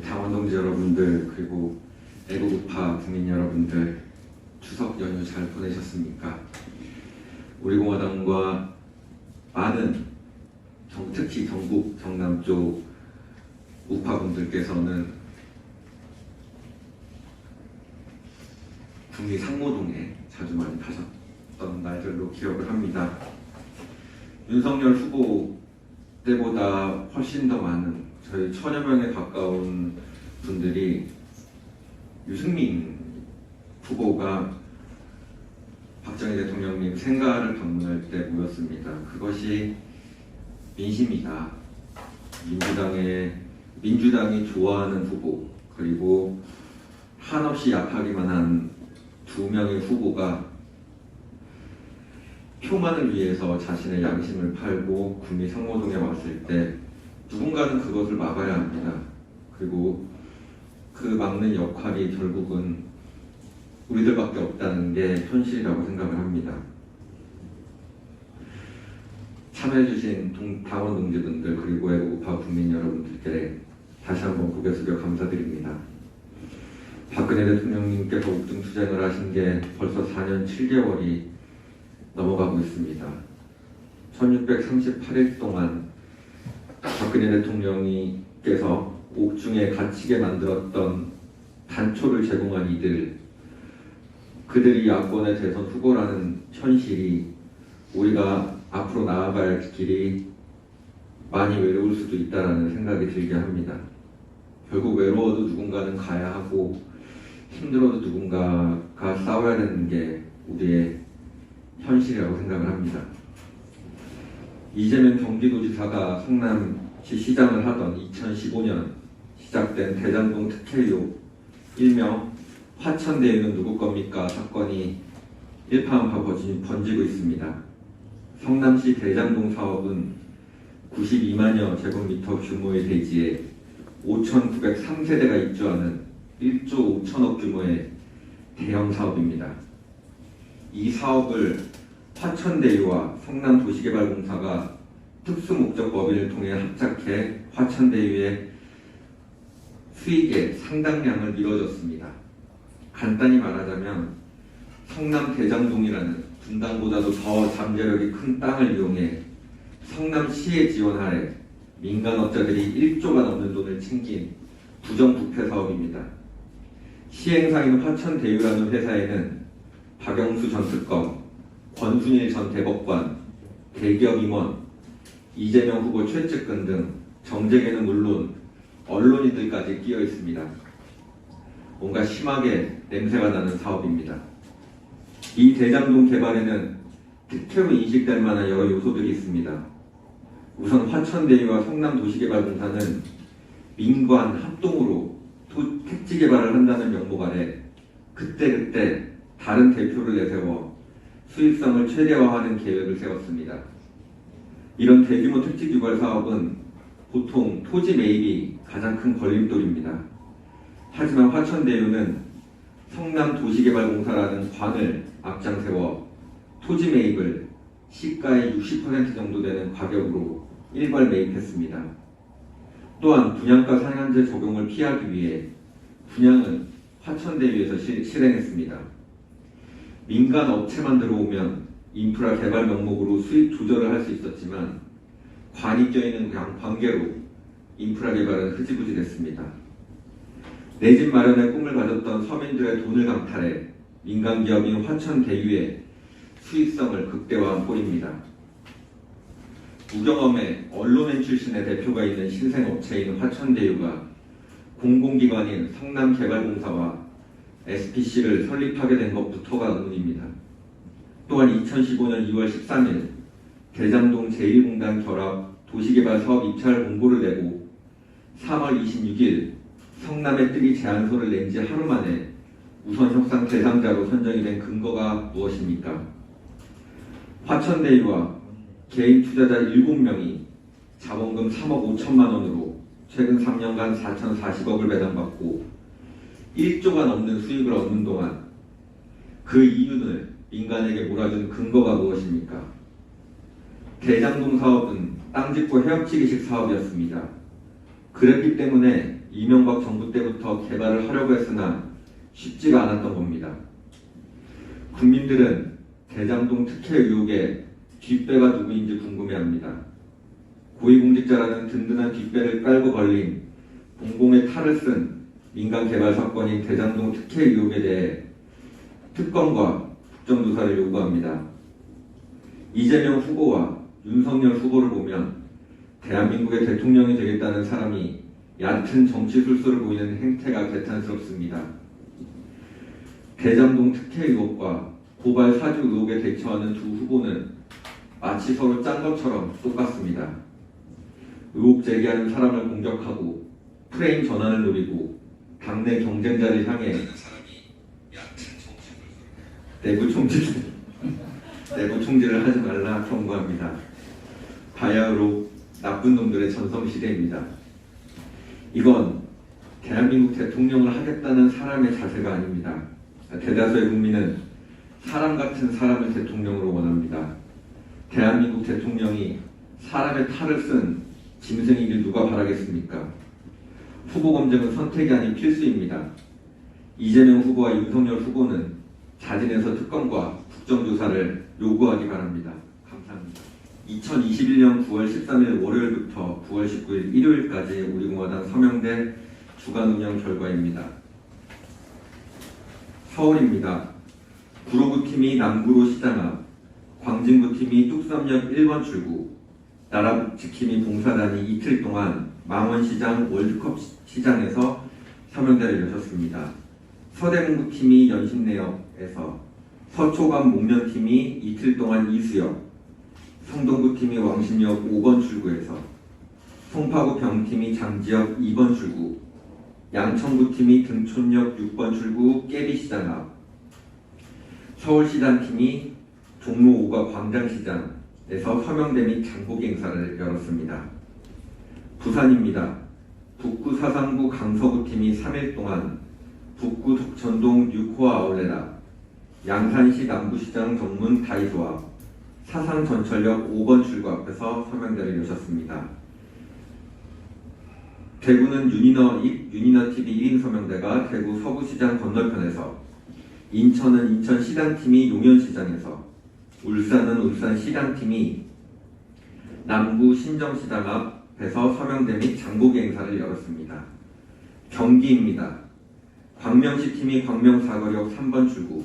당원 동지 여러분들, 그리고 애국우파 국민 여러분들, 추석 연휴 잘 보내셨습니까? 우리 공화당과 많은 특히 경북 경남 쪽 우파분들께서는 국리 상모동에 자주 많이 가셨던 날들로 기억을 합니다. 윤석열 후보 때보다 훨씬 더 많은 저희 1000여 명에 가까운 분들이 유승민 후보가 박정희 대통령님 생가를 방문할 때 모였습니다. 그것이 민심이다. 민주당이 좋아하는 후보, 그리고 한없이 약하기만 한 두 명의 후보가 표만을 위해서 자신의 양심을 팔고 국리 상모동에 왔을 때 누군가는 그것을 막아야 합니다. 그리고 그 막는 역할이 결국은 우리들밖에 없다는 게 현실이라고 생각을 합니다. 참여해주신 당원 동지분들, 그리고 애국우파 국민 여러분들께 다시 한번 고개 숙여 감사드립니다. 박근혜 대통령님께서 옥중투쟁을 하신 게 벌써 4년 7개월이 넘어가고 있습니다. 1638일 동안 박근혜 대통령께서 옥중에 갇히게 만들었던 단초를 제공한 그들이 야권의 대선 후보라는 현실이 우리가 앞으로 나아가야 할 길이 많이 외로울 수도 있다는 생각이 들게 합니다. 결국 외로워도 누군가는 가야 하고 힘들어도 누군가가 싸워야 되는 게 우리의 현실이라고 생각을 합니다. 이재명 경기도지사가 성남시 시장을 하던 2015년 시작된 대장동 특혜 의혹, 일명 화천대유는 누구 겁니까? 사건이 일파만파 번지고 있습니다. 성남시 대장동 사업은 92만여 제곱미터 규모의 대지에 5,903세대가 입주하는 1조 5천억 규모의 대형 사업입니다. 이 사업을 화천대유와 성남도시개발공사가 특수목적법인을 통해 합작해 화천대유의 수익의 상당량을 밀어줬습니다. 간단히 말하자면 성남 대장동이라는 분당보다도 더 잠재력이 큰 땅을 이용해 성남시의 지원 하에 민간업자들이 1조가 넘는 돈을 챙긴 부정부패 사업입니다. 시행사인 화천대유라는 회사에는 박영수 전 특검, 권순일 전 대법관, 대기업 임원, 이재명 후보 최측근 등 정쟁에는 물론 언론인들까지 끼어 있습니다. 뭔가 심하게 냄새가 나는 사업입니다. 이 대장동 개발에는 특혜로 인식될 만한 여러 요소들이 있습니다. 우선 화천대유와 성남도시개발공사는 민관 합동으로 택지 개발을 한다는 명목 아래 그때그때 다른 대표를 내세워 수익성을 최대화하는 계획을 세웠습니다. 이런 대규모 택지 개발 사업은 보통 토지 매입이 가장 큰 걸림돌입니다. 하지만 화천대유는 성남도시개발공사라는 관을 앞장세워 토지 매입을 시가의 60% 정도 되는 가격으로 일괄 매입했습니다. 또한 분양가 상한제 적용을 피하기 위해 분양은 화천대유에서 실행했습니다. 민간 업체만 들어오면 인프라 개발 명목으로 수익 조절을 할 수 있었지만 관이 껴있는 관계로 인프라 개발은 흐지부지 됐습니다. 내 집 마련의 꿈을 가졌던 서민들의 돈을 강탈해 민간 기업인 화천대유의 수익성을 극대화한 꼴입니다. 우경험에 언론인 출신의 대표가 있는 신생업체인 화천대유가 공공기관인 성남개발공사와 SPC를 설립하게 된 것부터가 의문입니다. 또한 2015년 2월 13일 대장동 제1공단 결합 도시개발 사업 입찰 공고를 내고 3월 26일 성남에 뜨기 제안서를 낸 지 하루 만에 우선 협상 대상자로 선정이 된 근거가 무엇입니까? 화천대유와 개인 투자자 7명이 자본금 3억 5천만 원으로 최근 3년간 4,040억을 배당받고 1조가 넘는 수익을 얻는 동안 그 이윤을 민간에게 몰아준 근거가 무엇입니까? 대장동 사업은 땅 짓고 헤엄치기식 사업이었습니다. 그랬기 때문에 이명박 정부 때부터 개발을 하려고 했으나 쉽지가 않았던 겁니다. 국민들은 대장동 특혜 의혹의 뒷배가 누구인지 궁금해합니다. 고위공직자라는 든든한 뒷배를 깔고 걸린 공공의 탈을 쓴 민간 개발 사건인 대장동 특혜 의혹에 대해 특검과 국정조사를 요구합니다. 이재명 후보와 윤석열 후보를 보면 대한민국의 대통령이 되겠다는 사람이 얕은 정치 술수를 보이는 행태가 개탄스럽습니다. 대장동 특혜 의혹과 고발 사주 의혹에 대처하는 두 후보는 마치 서로 짠 것처럼 똑같습니다. 의혹 제기하는 사람을 공격하고 프레임 전환을 노리고 당내 경쟁자를 향해 내부 총질을 하지 말라 경고합니다. 바야흐로 나쁜 놈들의 전성시대입니다. 이건 대한민국 대통령을 하겠다는 사람의 자세가 아닙니다. 대다수의 국민은 사람 같은 사람을 대통령으로 원합니다. 대한민국 대통령이 사람의 탈을 쓴 짐승이길 누가 바라겠습니까? 후보 검증은 선택이 아닌 필수입니다. 이재명 후보와 윤석열 후보는 자진해서 특검과 국정조사를 요구하기 바랍니다. 감사합니다. 2021년 9월 13일 월요일부터 9월 19일 일요일까지 우리공화당 서명대 주간운영 결과입니다. 서울입니다. 구로구팀이 남구로 시장 앞, 광진구팀이 뚝섬역 1번 출구, 나라복지팀이 봉사단이 이틀 동안 망원시장 월드컵 시장에서 서명대를 여셨습니다. 서대문구팀이 연신내역에서, 서초감 목련팀이 이틀 동안 이수역, 성동구팀이 왕십역 5번 출구에서, 송파구 병팀이 장지역 2번 출구, 양천구팀이 등촌역 6번 출구 깨비시장 앞, 서울시장팀이 종로 5가 광장시장에서 서명대 및 장보기 행사를 열었습니다. 부산입니다. 북구 사상구 강서구팀이 3일 동안 북구 덕천동 뉴코아 아울렛 앞, 양산시 남부시장 정문 다이소 앞, 사상 전철역 5번 출구 앞에서 서명대를 여셨습니다. 대구는 유니너TV 1인 서명대가 대구 서구시장 건너편에서, 인천은 인천시장팀이 용현시장에서, 울산은 울산시장팀이 남구 신정시장 앞에서 서명대 및 장보기 행사를 열었습니다. 경기입니다. 광명시팀이 광명사거리역 3번 출구,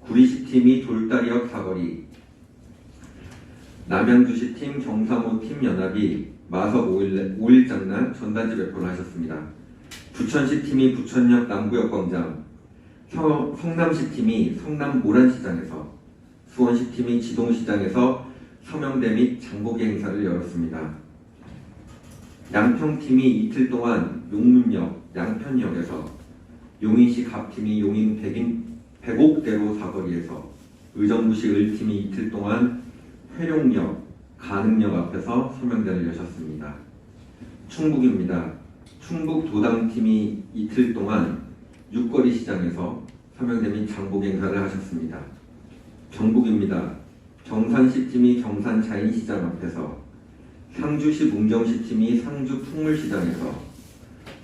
구리시팀이 돌다리역 사거리, 남양주시팀 경사모팀 연합이 마석 5.1장난 전단지 배포를 하셨습니다. 부천시팀이 부천역 남구역 광장, 성남시팀이 성남 모란시장에서, 수원시팀이 지동시장에서 서명대 및 장보기 행사를 열었습니다. 양평팀이 이틀 동안 용문역, 양편역에서, 용인시 갑팀이 용인 백옥대로 사거리에서, 의정부시 을팀이 이틀 동안 회룡역, 가능역 앞에서 서명대를 여셨습니다. 충북입니다. 충북 도당팀이 이틀 동안 육거리 시장에서 서명대 및 장보기 행사를 하셨습니다. 경북입니다. 경산시팀이 경산 자인시장 앞에서, 상주시 문경시팀이 상주 풍물시장에서,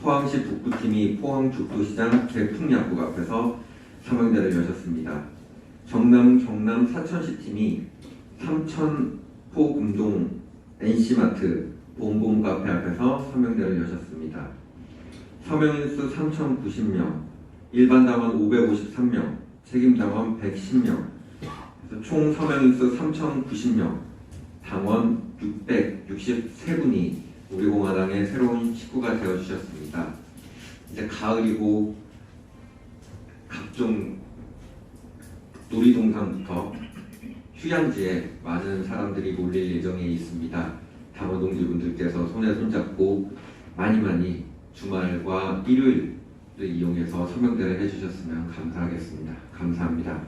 포항시 북구팀이 포항 죽도시장 개풍약국 앞에서 서명대를 여셨습니다. 경남 사천시팀이 삼천포 금동 NC마트 봄봄 카페 앞에서 서명대를 여셨습니다. 서명인수 3,090명, 일반당원 553명, 책임당원 110명, 총 서명인수 3,090명, 당원 663분이 우리공화당의 새로운 식구가 되어주셨습니다. 이제 가을이고 각종 놀이동산부터 휴양지에 많은 사람들이 몰릴 예정에 있습니다. 당원 동지분들께서 손에 손잡고 많이 주말과 일요일을 이용해서 서명대를 해주셨으면 감사하겠습니다. 감사합니다.